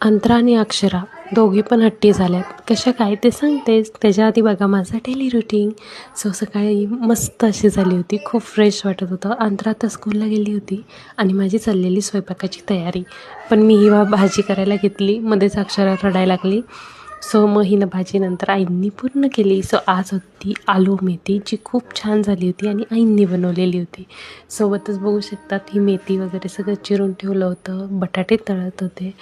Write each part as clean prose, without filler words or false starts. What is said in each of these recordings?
अंतरा आणि अक्षरा दोघी पण हट्टी झाल्यात. कशा काय ते सांगतेच. त्याच्या आधी बघा माझं डेली रुटीन. सकाळी मस्त अशी झाली होती, खूप फ्रेश वाटत होतं. अंतरा तर स्कूलला गेली होती आणि माझी चाललेली स्वयंपाकाची तयारी. पण मी ही भाजी करायला घेतली, मध्येच अक्षरा रडायला लागली. मग हिनं भाजी नंतर आईंनी पूर्ण केली. आज होती आलू मेथी, जी खूप छान झाली होती आणि आईंनी बनवलेली होती. सोबतच बघू शकतात ही मेथी वगैरे सगळं चिरून ठेवलं होतं, बटाटे तळत होते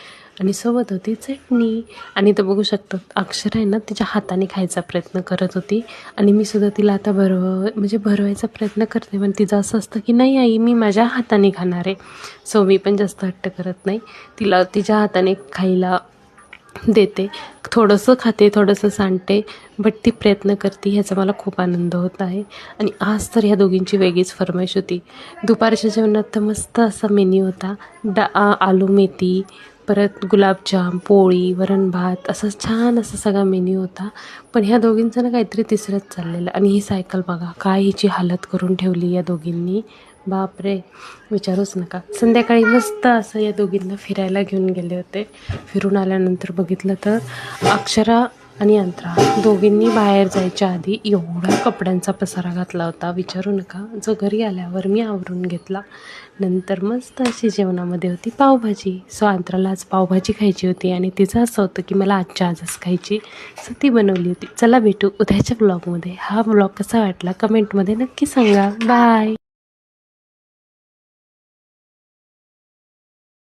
आणि सोबत होती चटणी. आणि इथं बघू शकतात अक्षरा आहे ना तिच्या हाताने खायचा प्रयत्न करत होती आणि मी सुद्धा तिला आता भरवायचा प्रयत्न करते. पण तिचं असं असतं की नाही आई, मी माझ्या हाताने खाणार आहे. मी पण जास्त हट्ट करत नाही, तिला तिच्या हाताने खायला देते. थोडंसं खाते, थोडंसं सांडते, बट ती प्रयत्न करते, ह्याचा मला खूप आनंद होत आहे. आणि आज तर ह्या दोघींची वेगळीच फरमाईश होती. दुपारच्या जेवणात तर मस्त असा मेन्यू होता. आलू मेथी, परत गुलाबजाम, पोळी, वरण भात, असं छान असा सगळा मेन्यू होता. पण ह्या दोघींचं ना काहीतरी तिसरंच चाललेलं. आणि ही सायकल बघा काय हिची हालत करून ठेवली या दोघींनी, बापरे विचारूच नका. संध्याकाळी मस्त असं या दोघींना फिरायला घेऊन गेले होते. फिरून आल्यानंतर बघितलं तर अक्षरा आणि अंतरा दोघींनी बाहेर जायच्या आधी एवढा कपड्यांचा पसारा घातला होता, विचारू नका. जो घरी आल्यावर मी आवरून घेतला. नंतर मस्त अशी जेवणामध्ये होती पावभाजी. अंतराला आज पावभाजी खायची होती आणि तिचं असं होतं की मला आजच्या आजच खायची, ती बनवली होती. चला भेटू उद्याच्या ब्लॉगमध्ये. हा ब्लॉग कसा वाटला कमेंटमध्ये नक्की सांगा. बाय.